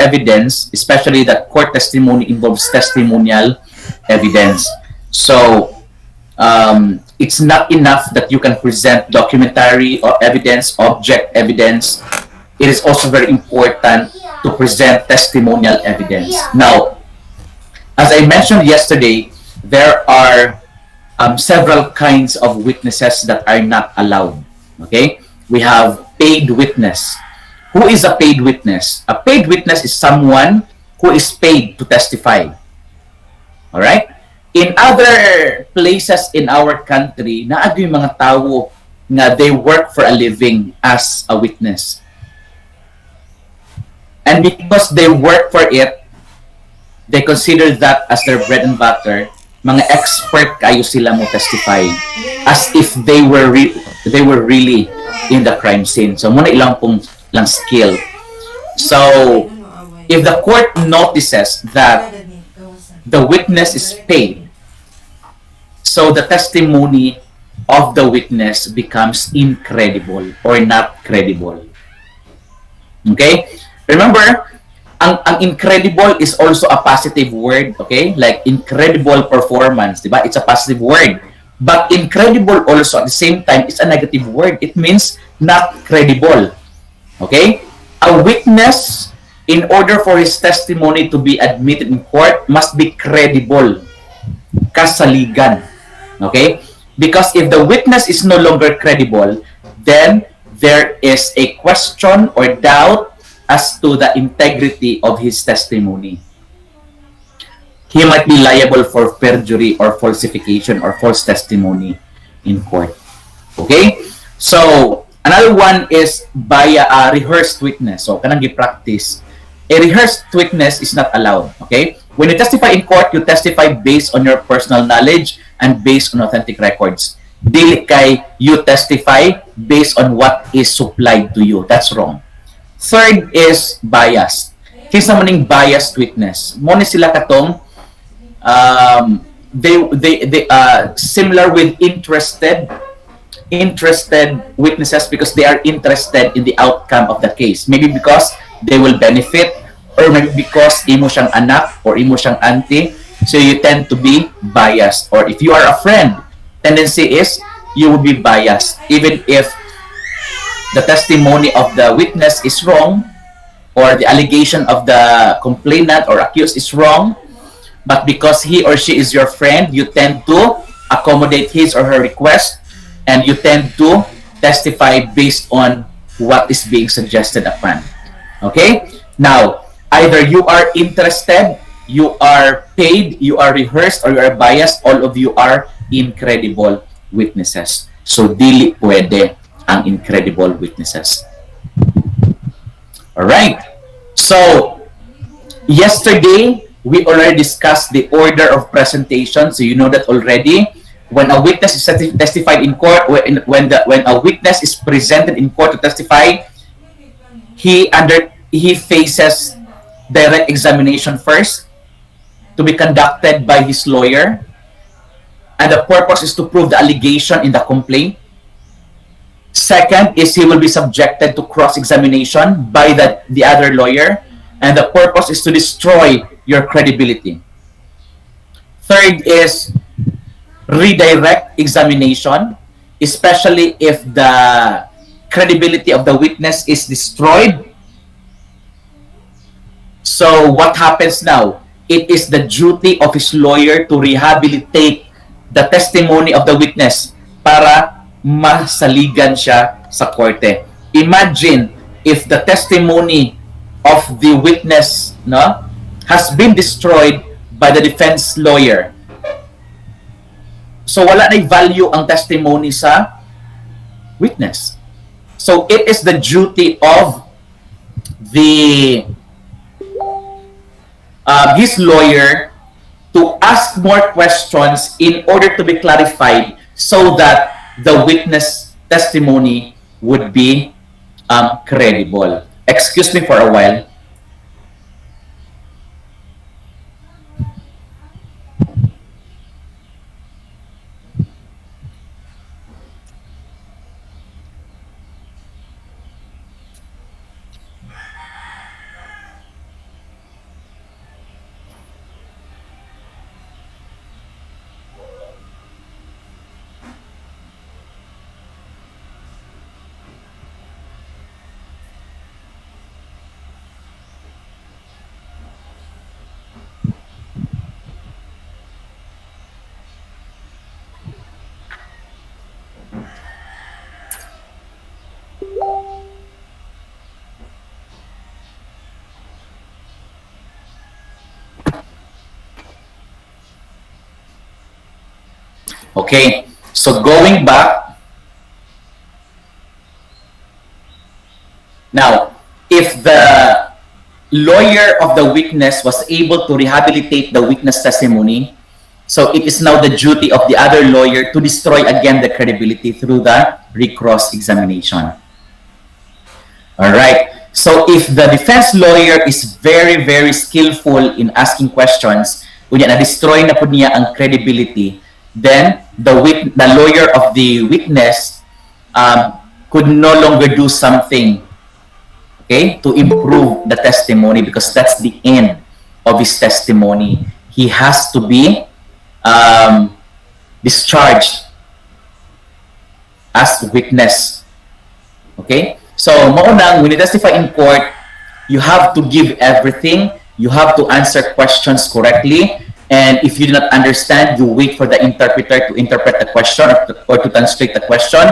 evidence, especially that court testimony involves testimonial evidence. So it's not enough that you can present documentary or evidence, object evidence. It is also very important to present testimonial evidence. Now, as I mentioned yesterday, there are several kinds of witnesses that are not allowed. Okay? We have paid witness. Who is a paid witness? A paid witness is someone who is paid to testify. All right? In other places in our country, naagi yung mga tao nga they work for a living as a witness. And because they work for it, they consider that as their bread and butter. Mga expert kayo sila mo testify as if they were really in the crime scene. So muna ilang pong lang skill. So if the court notices that the witness is paid, so the testimony of the witness becomes incredible or not credible. Okay? Remember, ang incredible is also a positive word, okay? Like incredible performance, diba? It's a positive word. But incredible also at the same time is a negative word. It means not credible. Okay? A witness, in order for his testimony to be admitted in court, must be credible. Kasaligan. Okay? Because if the witness is no longer credible, then there is a question or doubt as to the integrity of his testimony. He might be liable for perjury or falsification or false testimony in court. Okay? So, another one is by a rehearsed witness. So, kanang gi-practice. A rehearsed witness is not allowed. Okay? When you testify in court, you testify based on your personal knowledge and based on authentic records. Dili kay you testify based on what is supplied to you. That's wrong. Third is bias. Kinsa man ning biased witness. Mo ni sila katong they similar with interested witnesses because they are interested in the outcome of the case. Maybe because they will benefit or maybe because imo siyang anak or imo siyang auntie, so you tend to be biased. Or if you are a friend, tendency is you will be biased even if the testimony of the witness is wrong or the allegation of the complainant or accused is wrong, but because he or she is your friend, you tend to accommodate his or her request and you tend to testify based on what is being suggested upon. Okay? Now, either you are interested, you are paid, you are rehearsed, or you are biased, all of you are incredible witnesses. So, dili pwede ang incredible witnesses. Alright. So, yesterday, we already discussed the order of presentation. So, you know that already. When a witness is testified in court, when a witness is presented in court to testify, he faces direct examination first to be conducted by his lawyer. And the purpose is to prove the allegation in the complaint. Second is he will be subjected to cross-examination by the other lawyer, and the purpose is to destroy your credibility. Third is redirect examination, especially if the credibility of the witness is destroyed. So what happens now? It is the duty of his lawyer to rehabilitate the testimony of the witness para masaligan siya sa korte. Imagine if the testimony of the witness has been destroyed by the defense lawyer. So wala na value ang testimony sa witness. So it is the duty of the his lawyer to ask more questions in order to be clarified so that the witness testimony would be credible. Excuse me for a while. Okay, so going back, now, if the lawyer of the witness was able to rehabilitate the witness testimony, so it is now the duty of the other lawyer to destroy again the credibility through the recross examination. All right. So if the defense lawyer is very, very skillful in asking questions, kunya na-destroy na po niya ang credibility, then the lawyer of the witness could no longer do something, okay, to improve the testimony, because that's the end of his testimony. He has to be discharged as witness. Okay? So, maunang, when you testify in court, you have to give everything. You have to answer questions correctly. And if you do not understand, you wait for the interpreter to interpret the question or to translate the question.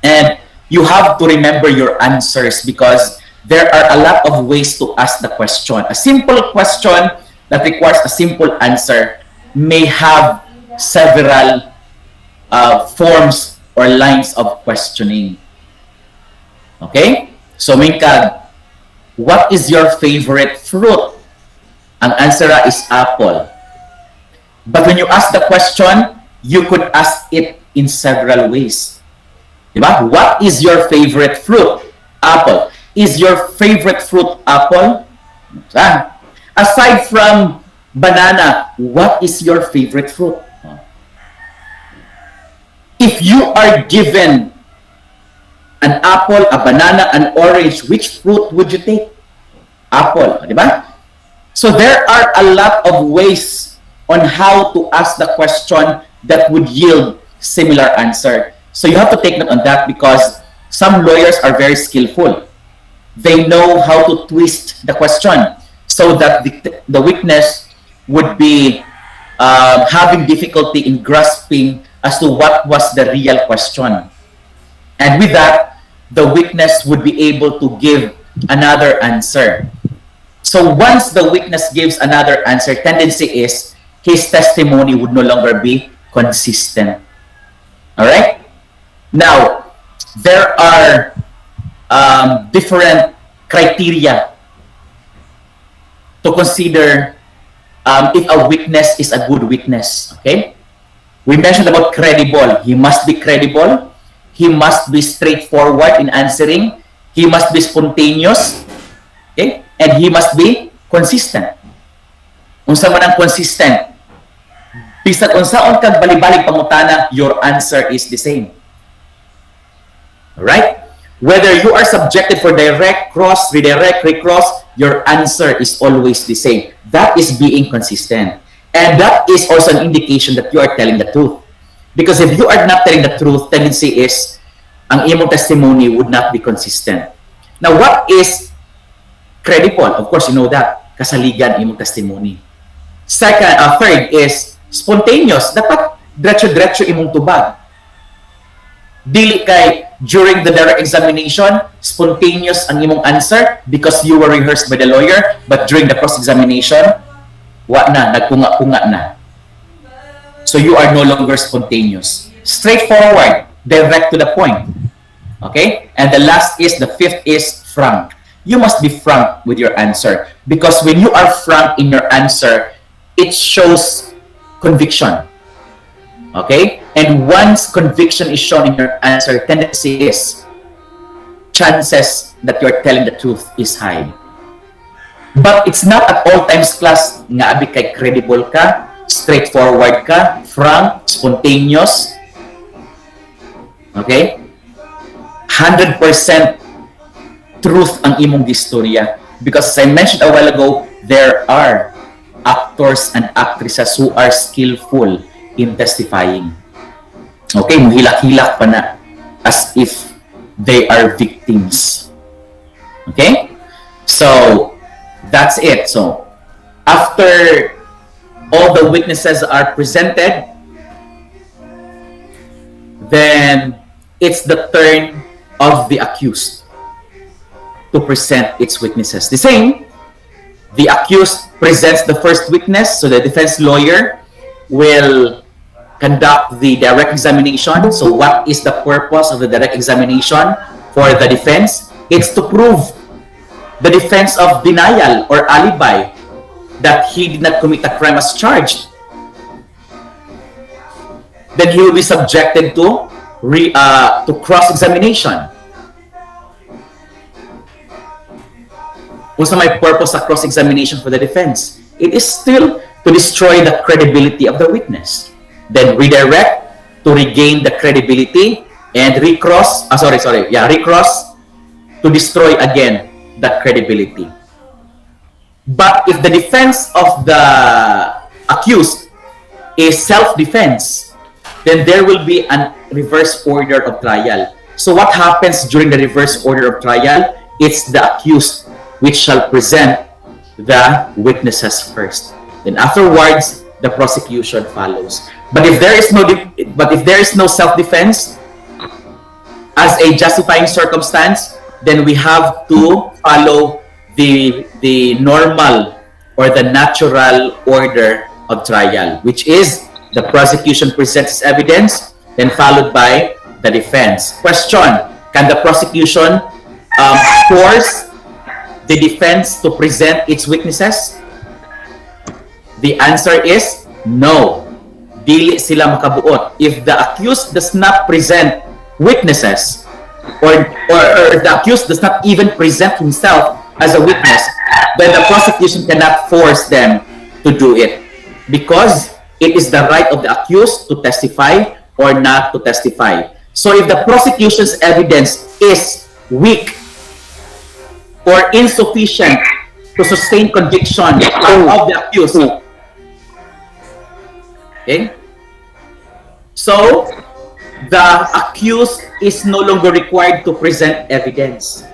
And you have to remember your answers, because there are a lot of ways to ask the question. A simple question that requires a simple answer may have several forms or lines of questioning. Okay? So, Mingkag, what is your favorite fruit? Ang answer is apple. But when you ask the question, you could ask it in several ways. Diba? What is your favorite fruit? Apple. Is your favorite fruit apple? Aside from banana, what is your favorite fruit? If you are given an apple, a banana, an orange, which fruit would you take? Apple, di ba? So there are a lot of ways on how to ask the question that would yield similar answer. So you have to take note on that, because some lawyers are very skillful. They know how to twist the question so that the witness would be having difficulty in grasping as to what was the real question. And with that, the witness would be able to give another answer. So once the witness gives another answer, tendency is his testimony would no longer be consistent. All right? Now, there are different criteria to consider if a witness is a good witness. Okay? We mentioned about credible. He must be credible. He must be straightforward in answering. He must be spontaneous. Okay? And he must be consistent. Unsa man ang consistent? Bisag unsaon kag bali-balik pangutana, your answer is the same. Alright? Whether you are subjected for direct, cross, redirect, recross, your answer is always the same. That is being consistent. And that is also an indication that you are telling the truth. Because if you are not telling the truth, tendency is ang imong testimony would not be consistent. Now, what is credible? Of course, you know that. Kasaligan imong testimony. Third is spontaneous. Dapat diretso-diretso imong tubag. Dili kay during the direct examination, spontaneous ang imong answer because you were rehearsed by the lawyer, but during the cross-examination, nagkunga-kunga na. So you are no longer spontaneous. Straightforward, direct to the point. Okay? And the fifth is frank. You must be frank with your answer, because when you are frank in your answer, it shows conviction. Okay? And once conviction is shown in your answer, tendency is chances that you're telling the truth is high. But it's not at all times class nga abi kay credible ka, straightforward ka, frank, spontaneous. Okay? 100% truth ang imong gistorya. Because as I mentioned a while ago, there are actors and actresses who are skillful in testifying. Okay, muhilak-hilak pa na as if they are victims. Okay? So, that's it. So, after all the witnesses are presented, then it's the turn of the accused to present its witnesses. The same, the accused presents the first witness, so the defense lawyer will conduct the direct examination. So what is the purpose of the direct examination for the defense? It's to prove the defense of denial or alibi that he did not commit a crime as charged. Then he will be subjected to cross-examination. What's my purpose of cross-examination for the defense? It is still to destroy the credibility of the witness. Then redirect to regain the credibility and recross to destroy again the credibility. But if the defense of the accused is self-defense, then there will be a reverse order of trial. So what happens during the reverse order of trial? It's the accused which shall present the witnesses first. Then afterwards, the prosecution follows. But if there is no self-defense as a justifying circumstance, then we have to follow the normal or the natural order of trial, which is the prosecution presents evidence, then followed by the defense. Question: can the prosecution force the defense to present its witnesses? The answer is no. Dili sila makabuot. If the accused does not present witnesses, or the accused does not even present himself as a witness, then the prosecution cannot force them to do it, because it is the right of the accused to testify or not to testify. So if the prosecution's evidence is weak or insufficient to sustain conviction of the accused, okay? So the accused is no longer required to present evidence.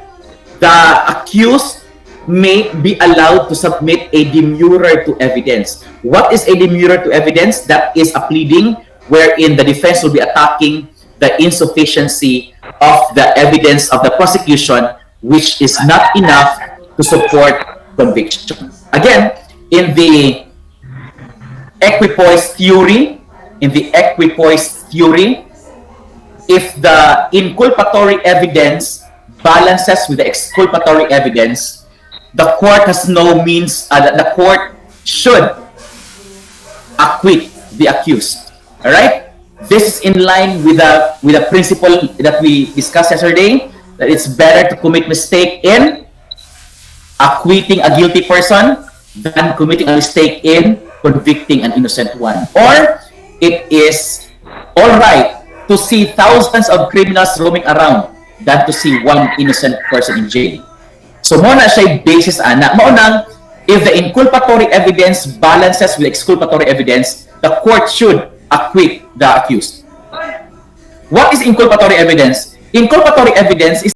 The accused may be allowed to submit a demurrer to evidence. What is a demurrer to evidence? That is a pleading wherein the defense will be attacking the insufficiency of the evidence of the prosecution, which is not enough to support conviction. Again, in the equipoise theory, if the inculpatory evidence balances with the exculpatory evidence, the court has no means, the court should acquit the accused. All right? This is in line with the principle that we discussed yesterday, that it's better to commit mistake in acquitting a guilty person than committing a mistake in convicting an innocent one. Or it is all right to see thousands of criminals roaming around than to see one innocent person in jail. So mo na siya basis ana. Mo nang if the inculpatory evidence balances with exculpatory evidence, the court should acquit the accused. What is inculpatory evidence? Inculpatory evidence is